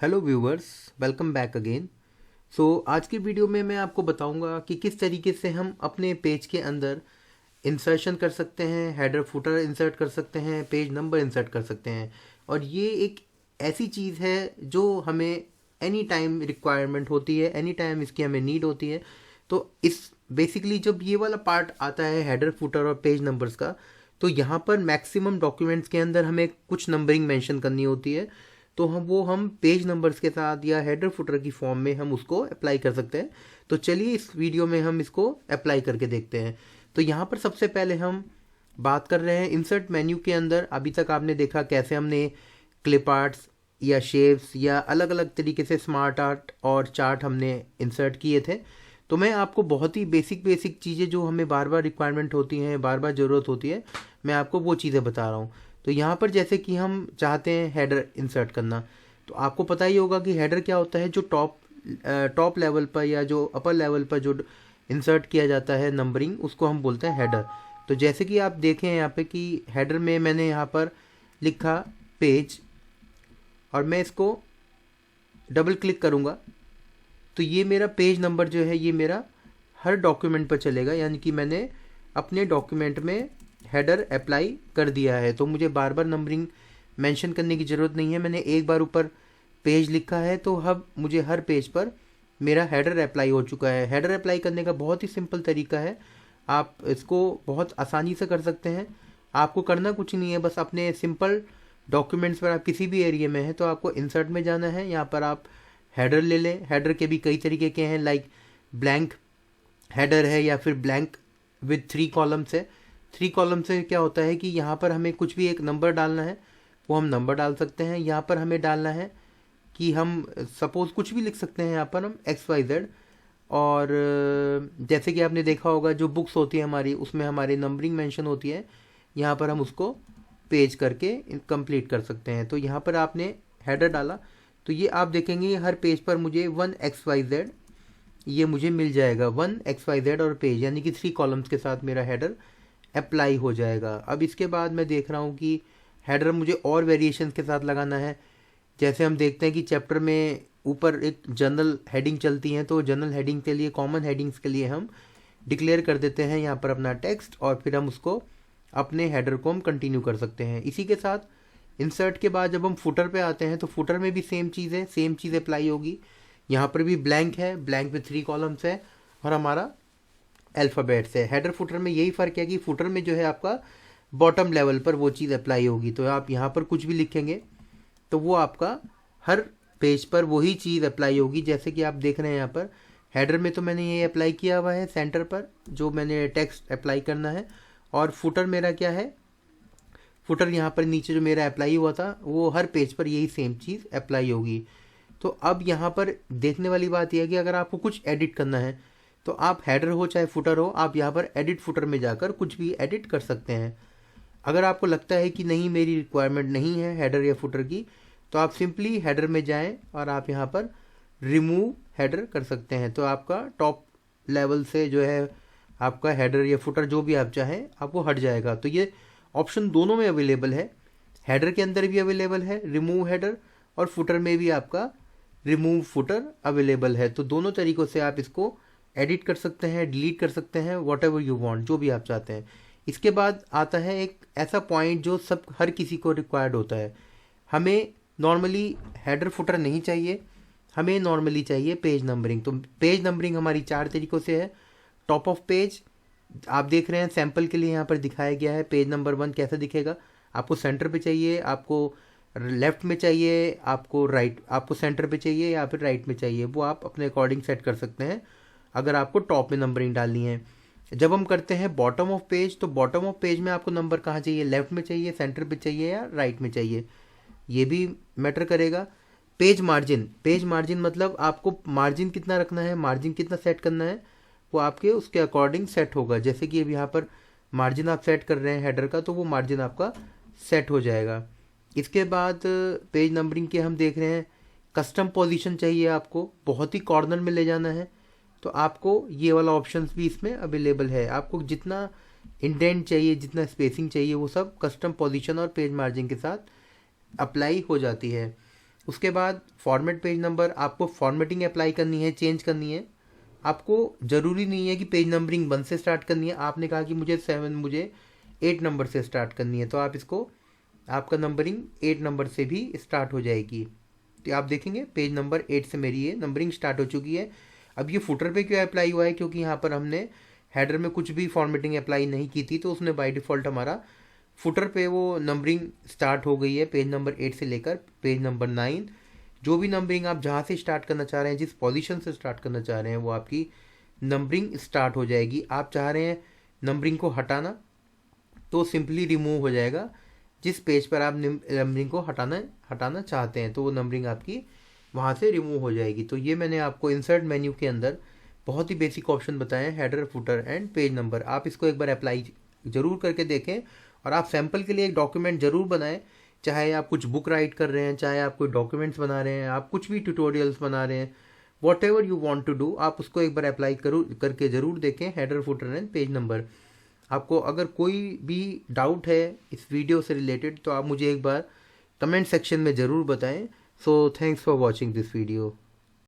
Hello viewers, welcome back again. आज की video में मैं आपको बताऊंगा कि किस तरीके से हम अपने पेज के अंदर इंसर्शन कर सकते हैं, हेडर फुटर इंसर्ट कर सकते हैं, पेज नंबर इंसर्ट कर सकते हैं। और ये एक ऐसी चीज़ है जो हमें एनी टाइम रिक्वायरमेंट होती है, एनी टाइम इसकी हमें नीड होती है। तो इस बेसिकली जब ये वाला पार्ट आता है हेडर फुटर और पेज नंबर्स का, तो यहाँ पर मैक्सिमम डॉक्यूमेंट्स के अंदर हमें कुछ नंबरिंग मेंशन करनी होती है। तो हम पेज नंबर्स के साथ या हेडर फुटर की फॉर्म में हम उसको अप्लाई कर सकते हैं। तो चलिए इस वीडियो में हम इसको अप्लाई करके देखते हैं। तो यहाँ पर सबसे पहले हम बात कर रहे हैं इंसर्ट मेन्यू के अंदर। अभी तक आपने देखा कैसे हमने क्लिप आर्ट्स या शेप्स या अलग अलग तरीके से स्मार्ट आर्ट और चार्ट हमने इंसर्ट किए थे। तो मैं आपको बहुत ही बेसिक चीज़ें जो हमें बार बार रिक्वायरमेंट होती हैं, बार बार ज़रूरत होती है, मैं आपको वो चीज़ें बता रहा हूँ। तो यहाँ पर जैसे कि हम चाहते हैं हेडर इंसर्ट करना, तो आपको पता ही होगा कि हेडर क्या होता है। जो टॉप लेवल पर या जो अपर लेवल पर जो इंसर्ट किया जाता है नंबरिंग, उसको हम बोलते हैं हेडर। तो जैसे कि आप देखें यहाँ पे कि हेडर में मैंने यहाँ पर लिखा पेज और मैं इसको डबल क्लिक करूँगा तो ये मेरा पेज नंबर जो है ये मेरा हर डॉक्यूमेंट पर चलेगा, यानी कि मैंने अपने डॉक्यूमेंट में हेडर अप्लाई कर दिया है। तो मुझे बार बार नंबरिंग मेंशन करने की ज़रूरत नहीं है। मैंने एक बार ऊपर पेज लिखा है तो अब मुझे हर पेज पर मेरा हेडर अप्लाई हो चुका है। हेडर अप्लाई करने का बहुत ही सिंपल तरीका है, आप इसको बहुत आसानी से कर सकते हैं। आपको करना कुछ नहीं है, बस अपने सिंपल डॉक्यूमेंट्स पर आप किसी भी एरिया में हैं तो आपको इंसर्ट में जाना है। यहाँ पर आप हेडर ले लें। हेडर के भी कई तरीके के हैं, लाइक ब्लैंक हेडर है या फिर ब्लैंक विद 3 कॉलम्स है। 3 कॉलम से क्या होता है कि यहाँ पर हमें कुछ भी एक नंबर डालना है, वो हम नंबर डाल सकते हैं। यहाँ पर हमें डालना है कि हम सपोज़ कुछ भी लिख सकते हैं, यहाँ पर हम XYZ। और जैसे कि आपने देखा होगा जो बुक्स होती है हमारी, उसमें हमारी नंबरिंग मेंशन होती है। यहाँ पर हम उसको पेज करके कंप्लीट कर सकते हैं। तो यहाँ पर आपने हेडर डाला तो ये आप देखेंगे हर पेज पर मुझे 1XYZ ये मुझे मिल जाएगा। 1XYZ और पेज, यानी कि 3 कॉलम्स के साथ मेरा हेडर अप्लाई हो जाएगा। अब इसके बाद मैं देख रहा हूँ कि हेडर मुझे और वेरिएशन के साथ लगाना है। जैसे हम देखते हैं कि चैप्टर में ऊपर एक जनरल हेडिंग चलती है, तो जनरल हेडिंग के लिए, कॉमन हेडिंग्स के लिए हम डिक्लेयर कर देते हैं यहाँ पर अपना टेक्स्ट, और फिर हम उसको अपने हेडर को हम कंटिन्यू कर सकते हैं। इसी के साथ इंसर्ट के बाद जब हम फुटर पे आते हैं तो फुटर में भी सेम चीज़ है, सेम चीज़ अप्लाई होगी। यहाँ पर भी ब्लैंक है, ब्लैंक में 3 कॉलम्स है और हमारा अल्फ़ाबेट्स है। हेडर फुटर में यही फ़र्क है कि फुटर में जो है आपका बॉटम लेवल पर वो चीज़ अप्लाई होगी। तो आप यहाँ पर कुछ भी लिखेंगे तो वो आपका हर पेज पर वही चीज़ अप्लाई होगी। जैसे कि आप देख रहे हैं यहाँ पर हेडर में तो मैंने ये अप्लाई किया हुआ है सेंटर पर, जो मैंने टेक्स्ट अप्लाई करना है। और फुटर मेरा क्या है, फुटर यहाँ पर नीचे जो मेरा अप्लाई हुआ था वो हर पेज पर यही सेम चीज़ अप्लाई होगी। तो अब यहाँ पर देखने वाली बात यह है कि अगर आपको कुछ एडिट करना है तो आप हेडर हो चाहे फुटर हो, आप यहाँ पर एडिट फुटर में जाकर कुछ भी एडिट कर सकते हैं। अगर आपको लगता है कि नहीं मेरी रिक्वायरमेंट नहीं है हेडर या फुटर की, तो आप सिंपली हेडर में जाएं और आप यहाँ पर रिमूव हेडर कर सकते हैं। तो आपका टॉप लेवल से जो है आपका हेडर या फुटर जो भी आप चाहें आपको हट जाएगा। तो ये ऑप्शन दोनों में अवेलेबल है, हेडर के अंदर भी अवेलेबल है रिमूव हेडर, और फुटर में भी आपका रिमूव फुटर अवेलेबल है। तो दोनों तरीक़ों से आप इसको एडिट कर सकते हैं, डिलीट कर सकते हैं, वॉट एवर यू वांट, जो भी आप चाहते हैं। इसके बाद आता है एक ऐसा पॉइंट जो सब हर किसी को रिक्वायर्ड होता है। हमें नॉर्मली हेडर फुटर नहीं चाहिए, हमें नॉर्मली चाहिए पेज नंबरिंग। तो पेज नंबरिंग हमारी 4 तरीक़ों से है। टॉप ऑफ पेज आप देख रहे हैं, सैम्पल के लिए यहाँ पर दिखाया गया है। पेज नंबर 1 कैसा दिखेगा, आपको सेंटर पे चाहिए, आपको लेफ़्ट में चाहिए, आपको राइट, आपको सेंटर पे चाहिए या फिर राइट में चाहिए, वो आप अपने अकॉर्डिंग सेट कर सकते हैं अगर आपको टॉप में नंबरिंग डालनी है। जब हम करते हैं बॉटम ऑफ पेज, तो बॉटम ऑफ पेज में आपको नंबर कहाँ चाहिए, लेफ़्ट में चाहिए, सेंटर पे चाहिए या राइट में चाहिए, ये भी मैटर करेगा। पेज मार्जिन, पेज मार्जिन मतलब आपको मार्जिन कितना रखना है, मार्जिन कितना सेट करना है, वो आपके उसके अकॉर्डिंग सेट होगा। जैसे कि अब यहाँ पर मार्जिन आप सेट कर रहे हैं हेडर का, तो वो मार्जिन आपका सेट हो जाएगा। इसके बाद पेज नंबरिंग के हम देख रहे हैं कस्टम पोजीशन चाहिए, आपको बहुत ही कॉर्नर में ले जाना है, तो आपको ये वाला ऑप्शंस भी इसमें अवेलेबल है। आपको जितना इंडेंट चाहिए, जितना स्पेसिंग चाहिए, वो सब कस्टम पोजीशन और पेज मार्जिन के साथ अप्लाई हो जाती है। उसके बाद फॉर्मेट पेज नंबर, आपको फॉर्मेटिंग अप्लाई करनी है, चेंज करनी है। आपको ज़रूरी नहीं है कि पेज नंबरिंग 1 से स्टार्ट करनी है। आपने कहा कि मुझे 8 नंबर से स्टार्ट करनी है, तो आप इसको, आपका नंबरिंग 8 नंबर से भी स्टार्ट हो जाएगी। तो आप देखेंगे पेज नंबर 8 से मेरी ये नंबरिंग स्टार्ट हो चुकी है। अब ये फुटर पे क्यों अप्लाई हुआ है, क्योंकि यहाँ पर हमने हेडर में कुछ भी फॉर्मेटिंग अप्लाई नहीं की थी, तो उसने बाय डिफ़ॉल्ट हमारा फुटर पे वो नंबरिंग स्टार्ट हो गई है पेज नंबर 8 से लेकर पेज नंबर 9। जो भी नंबरिंग आप जहाँ से स्टार्ट करना चाह रहे हैं, जिस पोजीशन से स्टार्ट करना चाह रहे हैं, वो आपकी नंबरिंग स्टार्ट हो जाएगी। आप चाह रहे हैं नंबरिंग को हटाना, तो सिंपली रिमूव हो जाएगा। जिस पेज पर आप नंबरिंग को हटाना चाहते हैं, तो वो नंबरिंग आपकी वहाँ से रिमूव हो जाएगी। तो ये मैंने आपको इंसर्ट मेन्यू के अंदर बहुत ही बेसिक ऑप्शन बताए हैं, header, footer and page number. आप इसको एक बार अप्लाई ज़रूर करके देखें, और आप सैम्पल के लिए एक डॉक्यूमेंट ज़रूर बनाएं। चाहे आप कुछ बुक राइट कर रहे हैं, चाहे आप कोई डॉक्यूमेंट्स बना रहे हैं, आप कुछ भी ट्यूटोरियल्स बना रहे हैं, whatever you want to do, आप उसको एक बार अप्लाई करके ज़रूर देखें, header, footer and page number. आपको अगर कोई भी डाउट है इस वीडियो से रिलेटेड, तो आप मुझे एक बार कमेंट सेक्शन में ज़रूर बताएं। So thanks for watching this video.